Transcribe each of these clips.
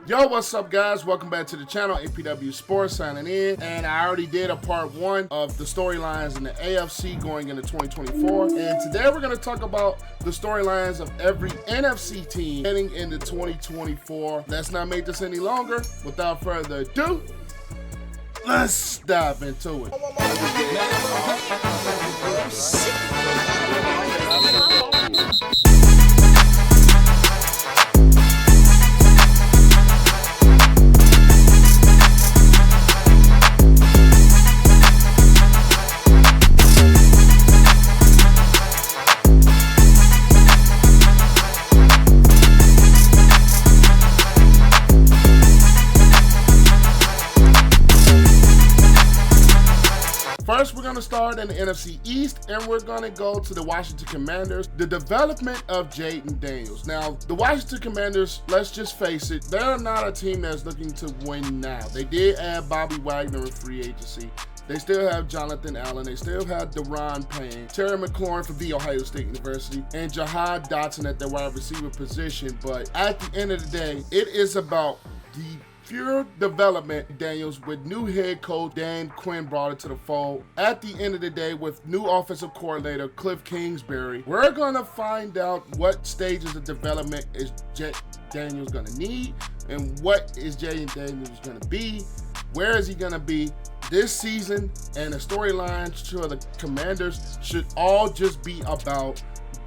Yo, what's up, guys? Welcome back to the channel. APW Sports signing in, and I already did a part 1 of the storylines in the AFC going into 2024, and today we're going to talk about the storylines of every NFC team heading into 2024. Let's not make this any longer. Without further ado, let's dive into it. First, we're going to start in the NFC East, and we're going to go to the Washington Commanders. The development of Jaden Daniels. Now, the Washington Commanders, let's just face it, they're not a team that's looking to win now. They did add Bobby Wagner in free agency. They still have Jonathan Allen. They still have Deron Payne, Terry McLaurin from The Ohio State University, and Jahad Dotson at the wide receiver position. But at the end of the day, it is about the pure development Daniels with new head coach Dan Quinn brought into the fold. At the end of the day, with new offensive coordinator Cliff Kingsbury, we're going to find out what stages of development is Daniels going to need and what is Jaden Daniels going to be. Where is he going to be this season? And the storylines to the Commanders should all just be about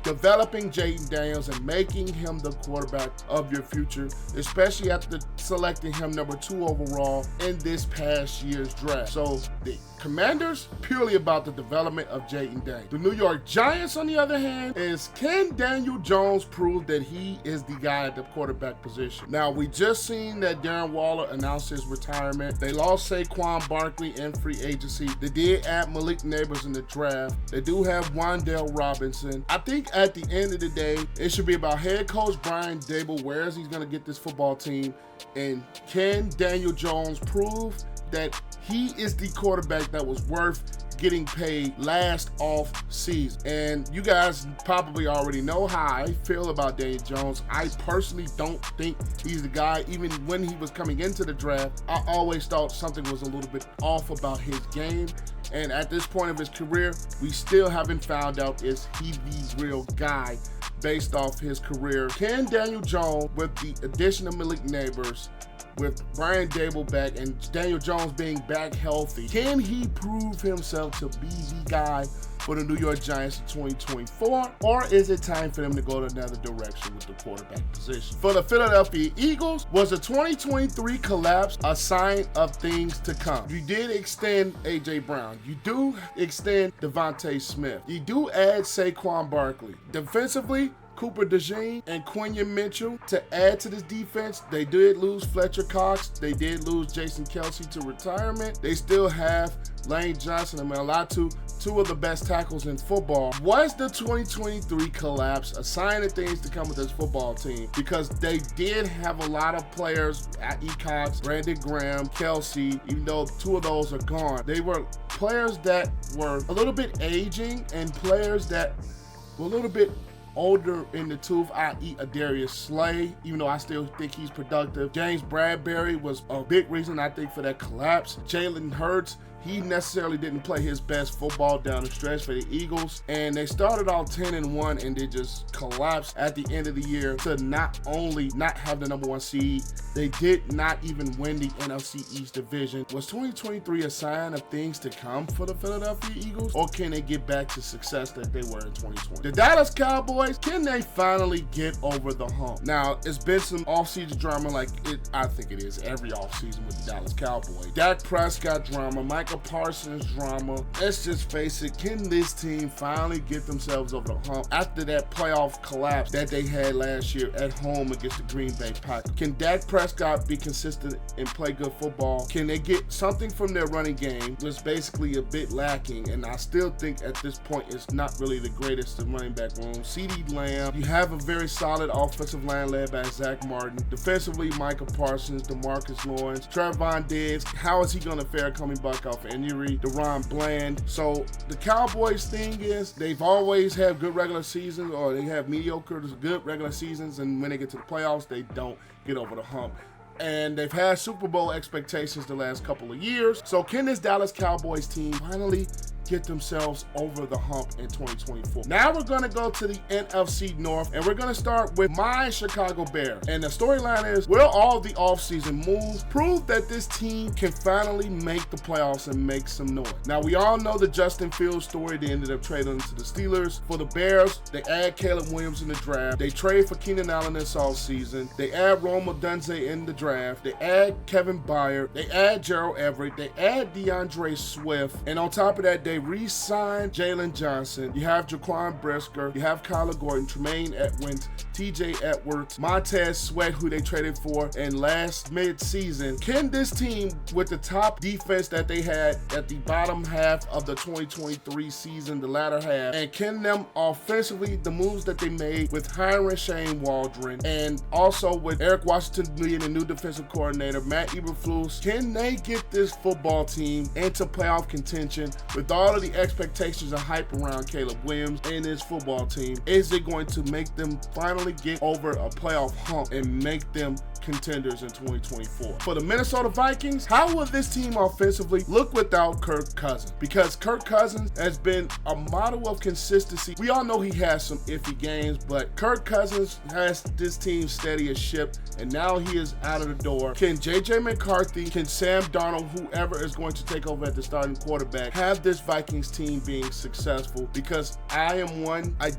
developing Jaden Daniels and making him the quarterback of your future, especially after selecting him number 2 overall in this past year's draft. So the Commanders, purely about the development of Jaden Daniels. The New York Giants, on the other hand, can Daniel Jones prove that he is the guy at the quarterback position? Now, we just seen that Darren Waller announced his retirement. They lost Saquon Barkley in free agency. They did add Malik Neighbors in the draft. They do have Wan'Dale Robinson. I think at the end of the day, it should be about head coach Brian Daboll. Where is he going to get this football team? And can Daniel Jones prove that he is the quarterback that was worth getting paid last off season? And you guys probably already know how I feel about Daniel Jones. I personally don't think he's the guy. Even when he was coming into the draft, I always thought something was a little bit off about his game. And at this point of his career, we still haven't found out is he the real guy based off his career. Can Daniel Jones, with the addition of Malik Neighbors, with Brian Daboll back and Daniel Jones being back healthy, can he prove himself to be the guy for the New York Giants in 2024? Or is it time for them to go to another direction with the quarterback position? For the Philadelphia Eagles, was the 2023 collapse a sign of things to come? You did extend A.J. Brown. You do extend Devontae Smith. You do add Saquon Barkley. Defensively, Cooper DeJean and Quinion Mitchell to add to this defense. They did lose Fletcher Cox. They did lose Jason Kelsey to retirement. They still have Lane Johnson and Melatu, 2 of the best tackles in football. Was the 2023 collapse a sign of things to come with this football team? Because they did have a lot of players at Cox, Brandon Graham, Kelsey, even though 2 of those are gone. They were players that were a little bit aging and players that were a little bit older in the tooth, i.e. Darius Slay, even though I still think he's productive. James Bradbury was a big reason, I think, for that collapse. Jalen Hurts, he necessarily didn't play his best football down the stretch for the Eagles, and they started off 10-1 and they just collapsed at the end of the year to not only not have the number 1 seed, they did not even win the NFC East division. Was 2023 a sign of things to come for the Philadelphia Eagles, or can they get back to success that they were in 2020? The Dallas Cowboys, can they finally get over the hump? Now, it's been some offseason drama, like I think it is every offseason with the Dallas Cowboys. Dak Prescott drama, Michael Parsons drama. Let's just face it, can this team finally get themselves over the hump after that playoff collapse that they had last year at home against the Green Bay Packers? Can Dak Prescott be consistent and play good football? Can they get something from their running game, was basically a bit lacking, and I still think at this point it's not really the greatest in running back room. CeeDee Lamb, you have a very solid offensive line led by Zach Martin. Defensively, Michael Parsons, DeMarcus Lawrence, Trevon Diggs. How is he going to fare coming back off injury? Deron Bland. So the Cowboys thing is they've always had good regular seasons, or they have mediocre to good regular seasons, and when they get to the playoffs, they don't get over the hump. and they've had Super Bowl expectations the last couple of years. So can this Dallas Cowboys team finally get themselves over the hump in 2024? Now we're going to go to the NFC North, and we're going to start with my Chicago Bears. And the storyline is, will all the offseason moves prove that this team can finally make the playoffs and make some noise? Now, we all know the Justin Fields story. They ended up trading to the Steelers. For the Bears, they add Caleb Williams in the draft. They trade for Keenan Allen this offseason. They add Rome Odunze in the draft. They add Kevin Byard. They add Gerald Everett. They add DeAndre Swift. And on top of that, they re-signed Jalen Johnson. You have Jaquan Brisker. You have Kyler Gordon, Tremaine Edmonds, TJ Edwards, Montez Sweat, who they traded for in last mid-season. Can this team, with the top defense that they had at the bottom half of the 2023 season, the latter half, and can them offensively, the moves that they made with hiring Shane Waldron and also with Eric Washington being the new defensive coordinator, Matt Eberflus, can they get this football team into playoff contention with all of the expectations and hype around Caleb Williams and his football team? Is it going to make them finally get over a playoff hump and make them contenders in 2024? For the Minnesota Vikings, how will this team offensively look without Kirk Cousins? Because Kirk Cousins has been a model of consistency. We all know he has some iffy games, but Kirk Cousins has this team steady as ship, and now he is out of the door. Can JJ McCarthy, can Sam Darnold, whoever is going to take over at the starting quarterback, have this Vikings team being successful? Because I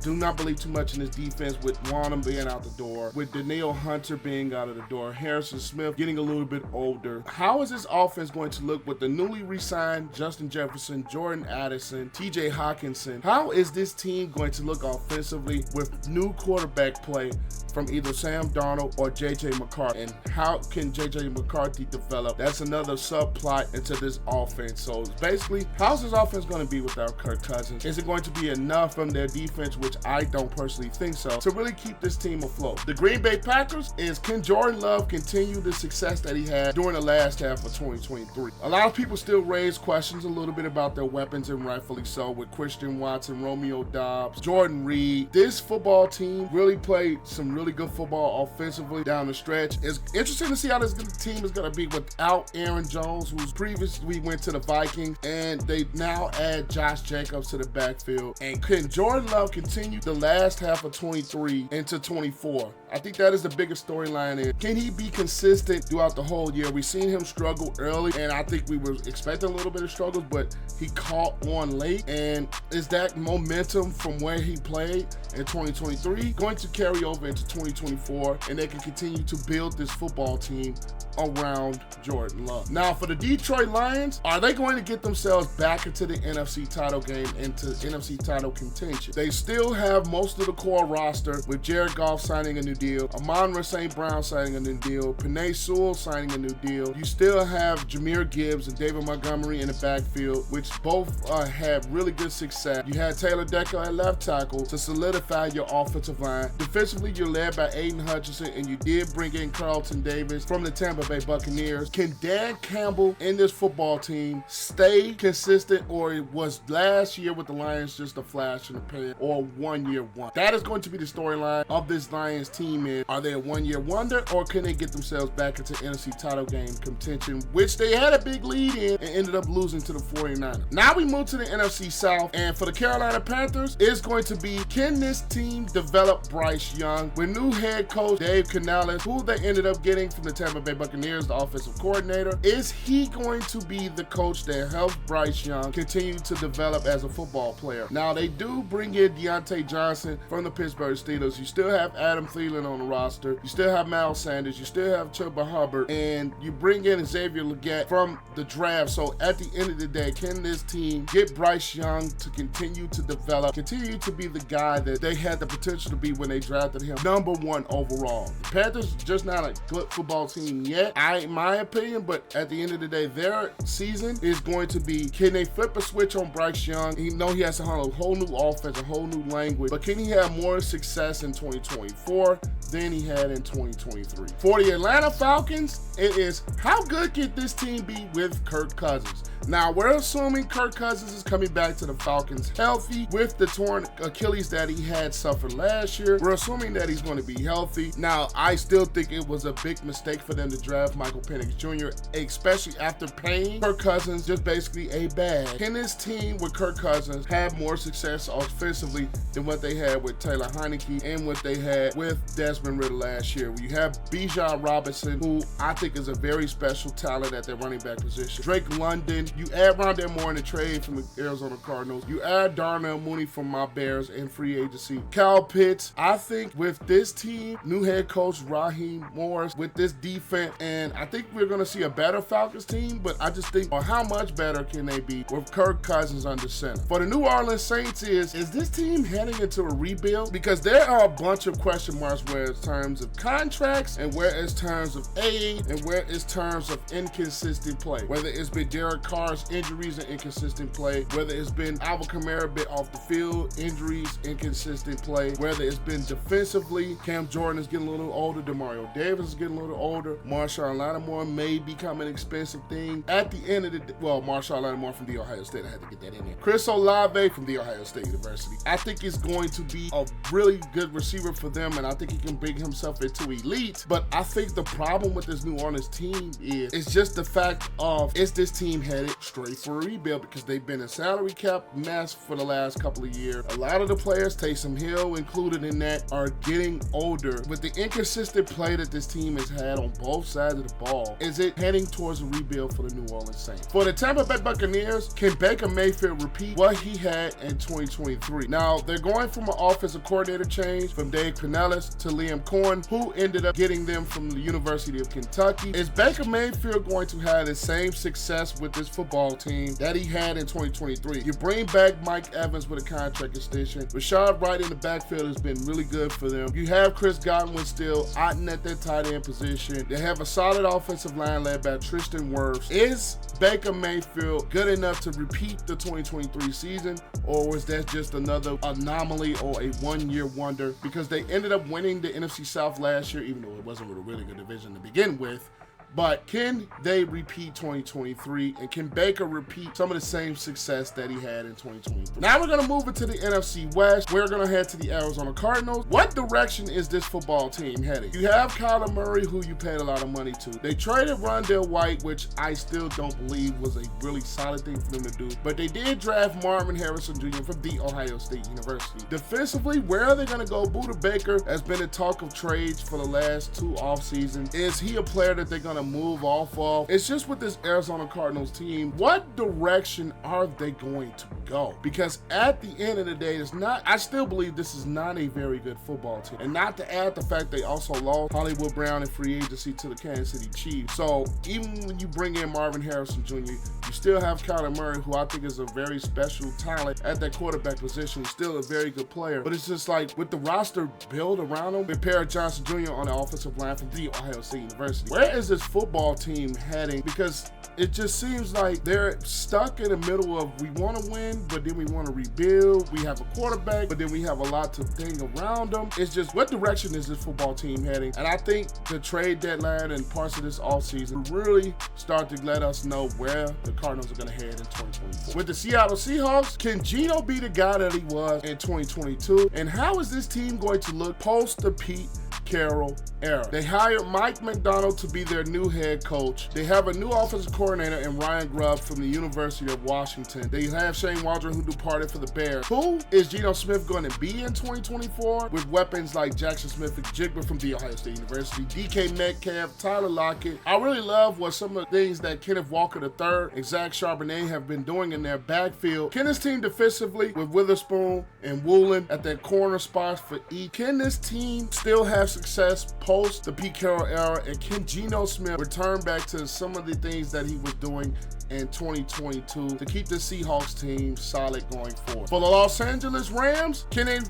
do not believe too much in this defense with Wanham being out the door, with Danielle Hunter being out of the door, Harrison Smith getting a little bit older. How is this offense going to look with the newly re-signed Justin Jefferson, Jordan Addison, TJ Hawkinson? How is this team going to look offensively with new quarterback play from either Sam Darnold or JJ McCarthy? And how can JJ McCarthy develop? That's another subplot into this offense. So basically, how's this offense going to be without Kirk Cousins? Is it going to be enough from their defense, which I don't personally think so, to really keep this team afloat? The Green Bay Packers is, can Jordan Love continue the success that he had during the last half of 2023? A lot of people still raise questions a little bit about their weapons, and rightfully so, with Christian Watson, Romeo Doubs, Jordan Reed. This football team really played some really good football offensively down the stretch. It's interesting to see how this team is going to be without Aaron Jones, who's previously went to the Vikings, and they now add Josh Jacobs to the backfield. And can Jordan Love continue the last half of 23 into 24? I think that is the biggest storyline. Can he be consistent throughout the whole year? We've seen him struggle early, and I think we were expecting a little bit of struggles, but he caught on late. And is that momentum from where he played in 2023 going to carry over into 2024, and they can continue to build this football team around Jordan Love? Now, for the Detroit Lions, are they going to get themselves back into the NFC title game, into NFC title contention? They still have most of the core roster, with Jared Goff signing a new deal, Amon-Ra St. Brown signing a new deal, Penei Sewell signing a new deal. You still have Jahmyr Gibbs and David Montgomery in the backfield, which both had really good success. You had Taylor Decker at left tackle to solidify your offensive line. Defensively, you're led by Aiden Hutchinson, and you did bring in Carlton Davis from the Tampa Bay Buccaneers. Can Dan Campbell in this football team stay consistent, or was last year with the Lions just a flash in the pan, or 1 year wonder? That is going to be the storyline of this Lions team. Are they a 1 year wonder, or can they get themselves back into NFC title game contention, which they had a big lead in and ended up losing to the 49ers? Now we move to the NFC South, and for the Carolina Panthers, it's going to be, can this team develop Bryce Young? With new head coach Dave Canales, who they ended up getting from the Tampa Bay Buccaneers, the offensive coordinator, is he going to be the coach that helps Bryce Young continue to develop as a football player? Now, they do bring in Deontay Johnson from the Pittsburgh Steelers. You still have Adam Thielen on the roster. You still have Miles Sanders. You still have Chuba Hubbard, and you bring in Xavier Legette from the draft. So at the end of the day, can this team get Bryce Young to continue to develop, continue to be the guy that they had the potential to be when they drafted him #1 overall? The Panthers just not a good football team yet, in my opinion, but at the end of the day, their season is going to be, can they flip a switch on Bryce Young? You know he has to handle a whole new offense, a whole new language, but can he have more success in 2024 than he had in 2023. For the Atlanta Falcons, it is how good can this team be with Kirk Cousins? Now, we're assuming Kirk Cousins is coming back to the Falcons healthy with the torn Achilles that he had suffered last year. We're assuming that he's going to be healthy. Now, I still think it was a big mistake for them to draft Michael Penix Jr., especially after paying Kirk Cousins just basically a bag. Can this team with Kirk Cousins have more success offensively than what they had with Taylor Heineke and what they had with Desmond Ridder last year? You have Bijan Robinson, who I think is a very special talent at their running back position. Drake London. You add Rondale Moore in the trade from the Arizona Cardinals. You add Darnell Mooney from my Bears in free agency. Kyle Pitts. I think with this team, new head coach Raheem Morris, with this defense, and I think we're going to see a better Falcons team, but I just think, well, how much better can they be with Kirk Cousins under center? For the New Orleans Saints is this team heading into a rebuild? Because there are a bunch of question marks where it's terms of contracts and where it's terms of aid and where it's terms of inconsistent play. Whether it's been Derek Carr's injuries and inconsistent play, whether it's been Alvin Kamara bit off the field, injuries, inconsistent play, whether it's been defensively, Cam Jordan is getting a little older, Demario Davis is getting a little older, Marshawn Lattimore may become an expensive thing. At the end of the day, well, Marshawn Lattimore from The Ohio State, I had to get that in there. Chris Olave from The Ohio State University. I think he's going to be a really good receiver for them, and I think he can bring himself into elite, but I think the problem with this New Orleans team is, it's just the fact of, is this team headed straight for a rebuild? Because they've been a salary cap mess for the last couple of years. A lot of the players, Taysom Hill included in that, are getting older. With the inconsistent play that this team has had on both sides of the ball, is it heading towards a rebuild for the New Orleans Saints? For the Tampa Bay Buccaneers, can Baker Mayfield repeat what he had in 2023? Now, they're going from an offensive coordinator change from Dave Canellis to Liam Cohen, who ended up getting them from the University of Kentucky. Is Baker Mayfield going to have the same success with this football team that he had in 2023? You bring back Mike Evans with a contract extension. Rashad Wright in the backfield has been really good for them. You have Chris Godwin still Otten at that tight end position. They have a solid offensive line led by Tristan Wirfs. Is Baker Mayfield good enough to repeat the 2023 season, or was that just another anomaly or a one-year wonder? Because they ended up winning the NFC South last year, even though it wasn't a really good division to begin with. But can they repeat 2023, and can Baker repeat some of the same success that he had in 2023? Now we're going to move into the NFC West. We're going to head to the Arizona Cardinals. What direction is this football team heading? You have Kyler Murray, who you paid a lot of money to. They traded Rondale White, which I still don't believe was a really solid thing for them to do. But they did draft Marvin Harrison Jr. from The Ohio State University. Defensively, where are they going to go? Budda Baker has been a talk of trades for the last 2 off seasons. Is he a player that they're going to move off of? It's just with this Arizona Cardinals team, what direction are they going to go? Because at the end of the day, it's not, I still believe this is not a very good football team. And not to add the fact they also lost Hollywood Brown in free agency to the Kansas City Chiefs. So even when you bring in Marvin Harrison Jr., you still have Kyler Murray, who I think is a very special talent at that quarterback position. He's still a very good player. But it's just like, with the roster built around him, with Perry Johnson Jr. on the offensive line from The Ohio State University, where is this football team heading? Because it just seems like they're stuck in the middle of, we want to win, but then we want to rebuild. We have a quarterback, but then we have a lot to think around them. It's just, what direction is this football team heading? And I think the trade deadline and parts of this offseason really start to let us know where the Cardinals are going to head in 2024. With the Seattle Seahawks, can Geno be the guy that he was in 2022? And how is this team going to look post the Pete Carroll era? They hired Mike McDonald to be their new head coach. They have a new offensive coordinator in Ryan Grubb from the University of Washington. They have Shane Waldron, who departed for the Bears. Who is Geno Smith going to be in 2024 with weapons like Jackson Smith-Njigba from The Ohio State University, DK Metcalf, Tyler Lockett? I really love what some of the things that Kenneth Walker III and Zach Charbonnet have been doing in their backfield. Can this team defensively, with Witherspoon and Woolen at their corner spots for E, can this team still have success post the Pete Carroll era? And can Geno Smith return back to some of the things that he was doing in 2022 to keep the Seahawks team solid going forward? For the Los Angeles Rams, can they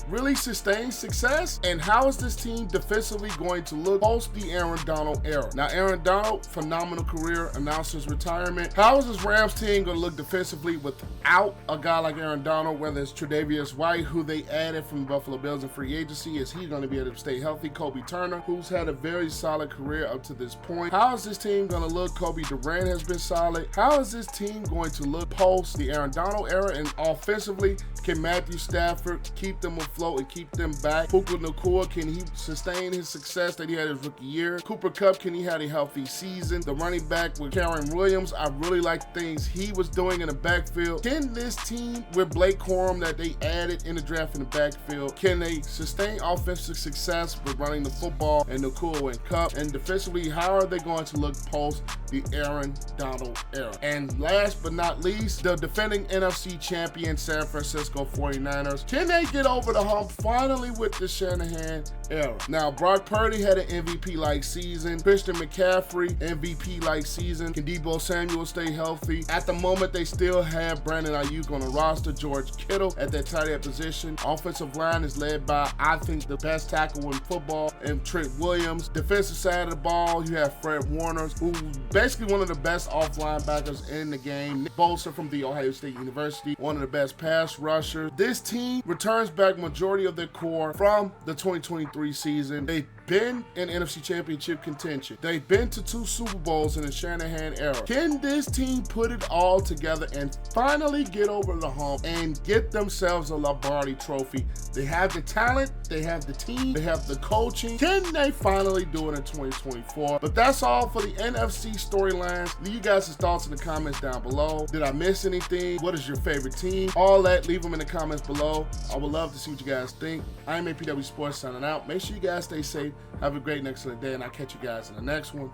really sustain success? And how is this team defensively going to look post the Aaron Donald era? Now, Aaron Donald, phenomenal career, announced his retirement. How is this Rams team going to look defensively without a guy like Aaron Donald, whether it's Tre'Davious White, who they added from the Buffalo Bills in free agency? Is he going to be able to stay healthy? Kobe Turner, who's had a very solid career up to this point. How is this team going to look? Kobe Durant has been solid. How is this team going to look post the Aaron Donald era? And offensively, can Matthew Stafford keep them afloat and keep them back? Puka Nacua, can he sustain his success that he had his rookie year? Cooper Kupp, can he have a healthy season? The running back with Karen Williams, I really like things he was doing in the backfield. Can this team with Blake Corum that they added in the draft in the backfield, can they sustain offensive success with running the football and Nacua and Kupp? And defensively, how are they going to look post the Aaron Donald era? And last but not least, the defending NFC champion San Francisco 49ers. Can they get over the hump finally with the Shanahan era? Now, Brock Purdy had an MVP-like season. Christian McCaffrey, MVP-like season. Can Deebo Samuel stay healthy? At the moment, they still have Brandon Ayuk on the roster, George Kittle at that tight end position. Offensive line is led by, I think, the best tackle in football, and Trent Williams. Defensive side of the ball, you have Fred Warner, who's basically one of the best off linebackers in the game. Nick Bosa from The Ohio State University, one of the best pass rushers. This team returns back majority of their core from the 2023 season. They've been in NFC Championship contention. They've been to 2 Super Bowls in the Shanahan era. Can this team put it all together and finally get over the hump and get themselves a Lombardi trophy? They have the talent, they have the team, they have the coaching. Can they finally do it in 2024? But that's all for the NFC storylines. Leave you guys' thoughts in the comments down below. Did I miss anything? What is your favorite team? All that, leave them in the comments below. I would love to see what you guys think. I'm APW Sports signing out. Make sure you guys stay safe. Have a great and excellent day, and I'll catch you guys in the next one.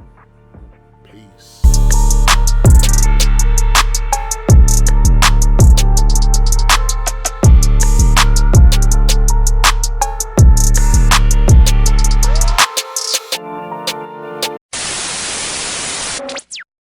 Peace.